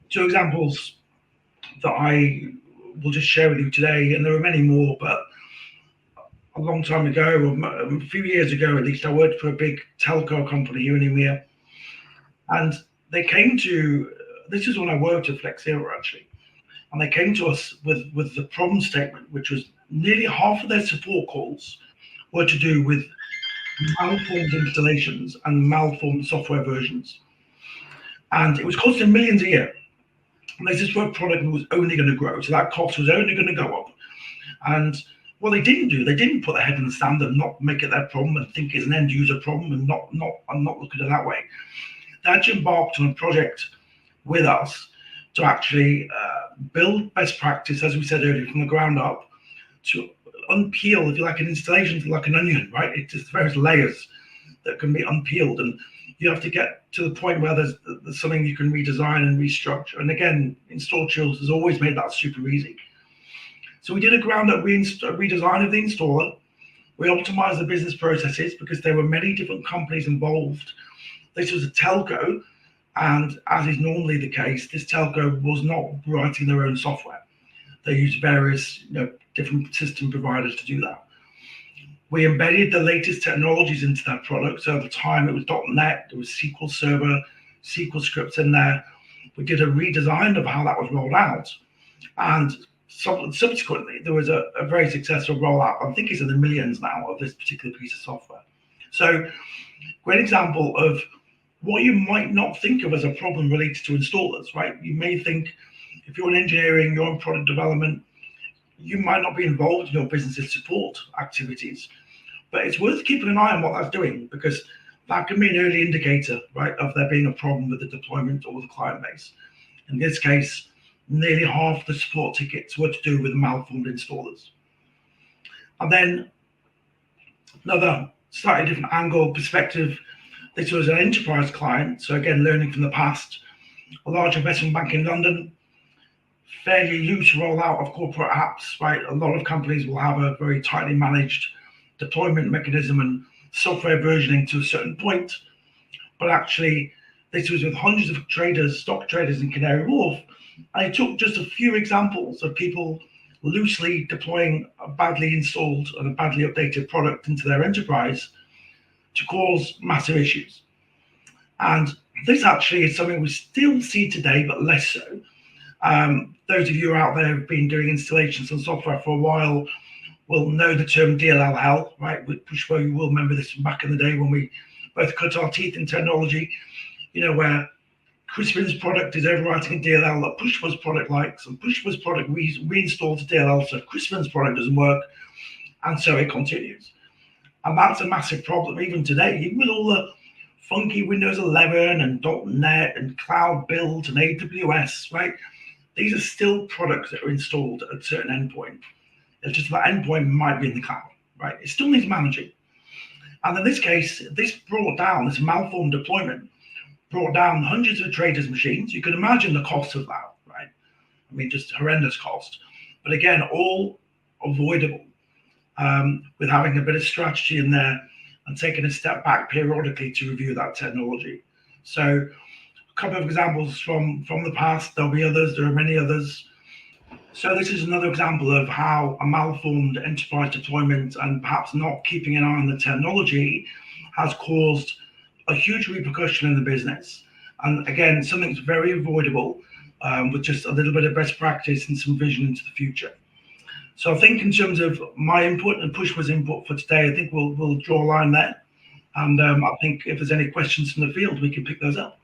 Two examples that I will just share with you today, and there are many more, but a long time ago, or a few years ago at least, I worked for a big telco company here in EMEA, and they came to, this is when I worked at Flexera actually, and they came to us with the problem statement, which was nearly half of their support calls were to do with malformed installations and malformed software versions. And it was costing millions a year. And this is where product was only going to grow. So that cost was only going to go up. And what they didn't do, they didn't put their head in the sand and not make it their problem and think it's an end user problem and not look at it that way. They actually embarked on a project with us to actually build best practice, as we said earlier, from the ground up, to unpeel, if you like, an installation like an onion, right? It's just various layers that can be unpeeled, and you have to get to the point where there's something you can redesign and restructure. And again, InstallTools has always made that super easy. So we did a ground up redesign of the installer. We optimized the business processes because there were many different companies involved. This was a telco, and as is normally the case, this telco was not writing their own software. They used various different system providers to do that. We embedded the latest technologies into that product. So at the time it was .NET, there was SQL Server, SQL scripts in there. We did a redesign of how that was rolled out. And subsequently, there was a very successful rollout. I think it's in the millions now of this particular piece of software. So great example of what you might not think of as a problem related to installers, right? You may think if you're in engineering, you're in product development, you might not be involved in your business's support activities, but it's worth keeping an eye on what that's doing, because that can be an early indicator, right, of there being a problem with the deployment or the client base. In this case, nearly half the support tickets were to do with malformed installers. And then another slightly different angle perspective, this was an enterprise client. So again, learning from the past, a large investment bank in London, fairly loose rollout of corporate apps, right? A lot of companies will have a very tightly managed deployment mechanism and software versioning to a certain point. But actually, this was with hundreds of traders, stock traders in Canary Wharf. I took just a few examples of people loosely deploying a badly installed and a badly updated product into their enterprise to cause massive issues. And this actually is something we still see today, but less so. Those of you out there who've been doing installations on software for a while will know the term DLLL, right? Pushpa, you will remember this from back in the day when we both cut our teeth in technology, where Crispin's product is overwriting a DLL that Pushpa's product likes, and Pushpa's product reinstalls the DLL, so Crispin's product doesn't work, and so it continues. And that's a massive problem even today, even with all the funky Windows 11 and .NET and cloud build and AWS, right? These are still products that are installed at a certain endpoint. It's just that endpoint might be in the cloud, right? It still needs managing. And in this case, this malformed deployment brought down hundreds of traders' machines. You can imagine the cost of that, right? I mean, just horrendous cost. But again, all avoidable with having a bit of strategy in there and taking a step back periodically to review that technology. So a couple of examples from the past. There'll be others. There are many others. So this is another example of how a malformed enterprise deployment and perhaps not keeping an eye on the technology has caused a huge repercussion in the business. And again, something that's very avoidable with just a little bit of best practice and some vision into the future. So I think in terms of my input and Pushpa's input for today, I think we'll draw a line there. And I think if there's any questions from the field, we can pick those up.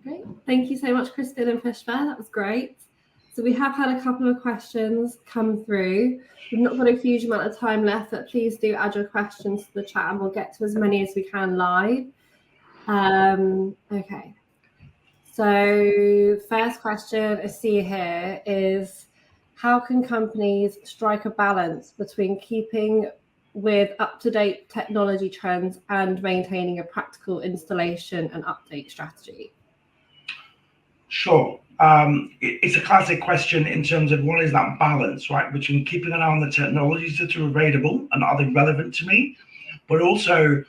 Great. Thank you so much, Crispin and Pushpa. That was great. So we have had a couple of questions come through. We've not got a huge amount of time left, but please do add your questions to the chat and we'll get to as many as we can live. Okay. So first question I see here is, how can companies strike a balance between keeping with up-to-date technology trends and maintaining a practical installation and update strategy? Sure. It's a classic question in terms of what is that balance, right, between keeping an eye on the technologies that are available and are they relevant to me, but also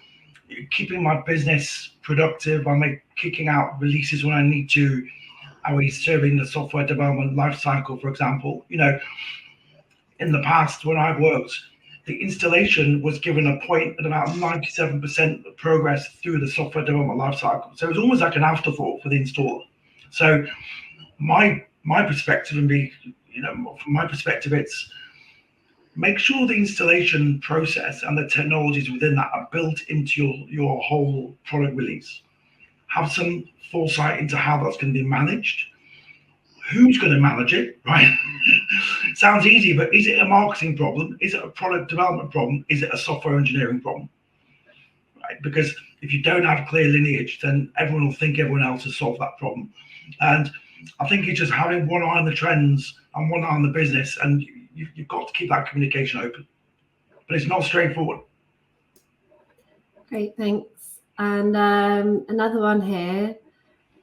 keeping my business productive by kicking out releases when I need to, how he's serving the software development life cycle, for example. In the past when I've worked, the installation was given a point at about 97% progress through the software development lifecycle. So it was almost like an afterthought for the installer. So my perspective and from my perspective, it's make sure the installation process and the technologies within that are built into your whole product release. Have some foresight into how that's going to be managed. Who's going to manage it, right? Sounds easy, but is it a marketing problem? Is it a product development problem? Is it a software engineering problem? Right? Because if you don't have clear lineage, then everyone will think everyone else has solved that problem. And I think it's just having one eye on the trends and one eye on the business, and you've got to keep that communication open. But it's not straightforward. Great, thanks. And another one here.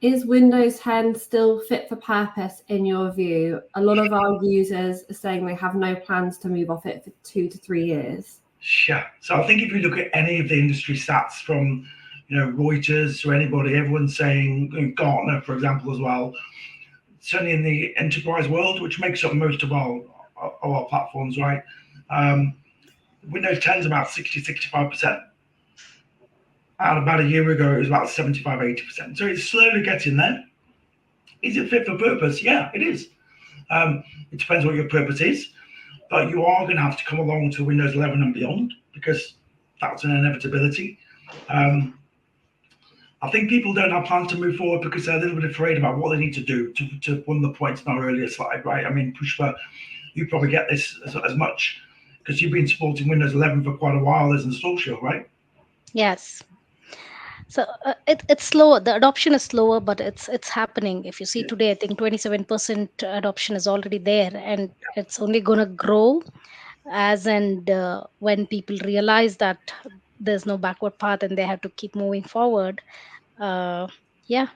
Is Windows 10 still fit for purpose in your view? A lot of our users are saying they have no plans to move off it for 2 to 3 years. Yeah. So I think if you look at any of the industry stats from Reuters to anybody, everyone's saying, Gartner, for example, as well, certainly in the enterprise world, which makes up most of our platforms, right? Windows 10 is about 60-65%. And about a year ago, it was about 75-80%. So it's slowly getting there. Is it fit for purpose? Yeah, it is. It depends what your purpose is, but you are going to have to come along to Windows 11 and beyond, because that's an inevitability. I think people don't have plans to move forward because they're a little bit afraid about what they need to do to one of the points in our earlier slide, right? I mean, Pushpa, you probably get this as much because you've been supporting Windows 11 for quite a while as Install Shield, right? Yes. So it's slower. The adoption is slower, but it's happening. If you see today, I think 27% adoption is already there, and it's only going to grow as and when people realize that there's no backward path and they have to keep moving forward. Yeah.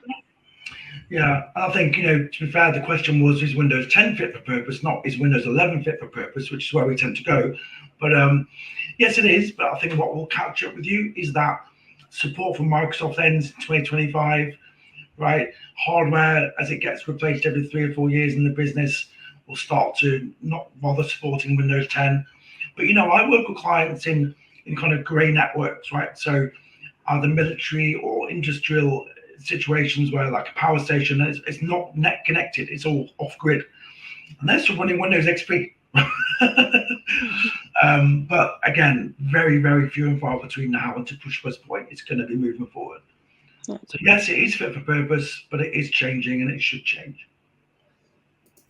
Yeah, I think, to be fair, the question was, is Windows 10 fit for purpose, not is Windows 11 fit for purpose, which is where we tend to go. But yes, it is. But I think what will catch up with you is that support from Microsoft ends in 2025, right? Hardware, as it gets replaced every 3 or 4 years in the business, will start to not bother supporting Windows 10. But, I work with clients in kind of grey networks, right? So either military or industrial situations where, like a power station, it's not net connected, it's all off grid, and they're still running Windows XP. But again, very, very few and far between now, and to Pushpa's point, it's going to be moving forward. So yes, it is fit for purpose, but it is changing and it should change.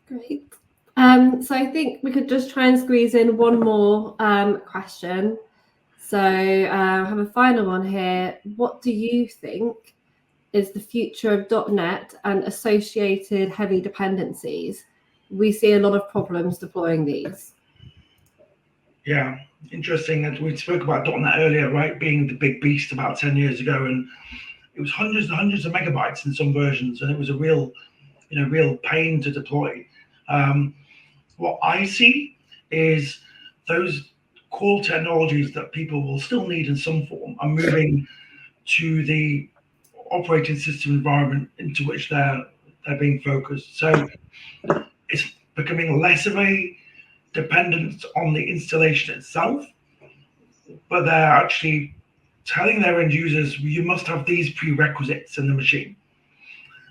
Great. So I think we could just try and squeeze in one more question. So I have a final one here. What do you think is the future of .NET and associated heavy dependencies? We see a lot of problems deploying these. Yeah, interesting. And we spoke about .NET earlier, right? Being the big beast about 10 years ago, and it was hundreds and hundreds of megabytes in some versions, and it was a real pain to deploy. What I see is those core technologies that people will still need in some form are moving to the operating system environment into which they're being focused. So it's becoming less of a dependence on the installation itself, but they're actually telling their end users, you must have these prerequisites in the machine.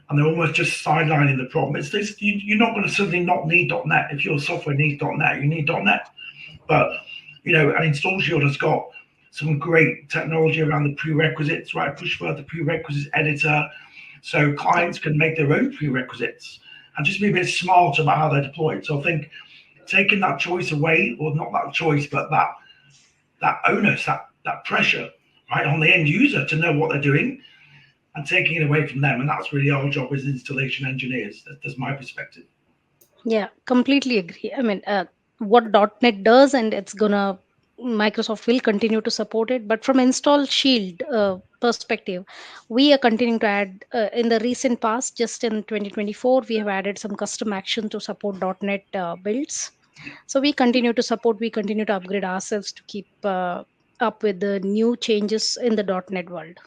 And they're almost just sidelining the problem. It's this, you're not going to suddenly not need .NET. If your software needs .NET, you need .NET. But, an Install Shield has got some great technology around the prerequisites, right? Pushpa, the prerequisites editor. So clients can make their own prerequisites and just be a bit smarter about how they're deployed. So I think taking that choice away, or not that choice, but that onus, that pressure, right, on the end user to know what they're doing, and taking it away from them. And that's really our job as installation engineers. That's my perspective. Yeah, completely agree. I mean, what .NET does, and Microsoft will continue to support it. But from Install Shield perspective, we are continuing to add in the recent past, just in 2024, we have added some custom action to support .NET builds. So we continue to support, we continue to upgrade ourselves to keep up with the new changes in the .NET world.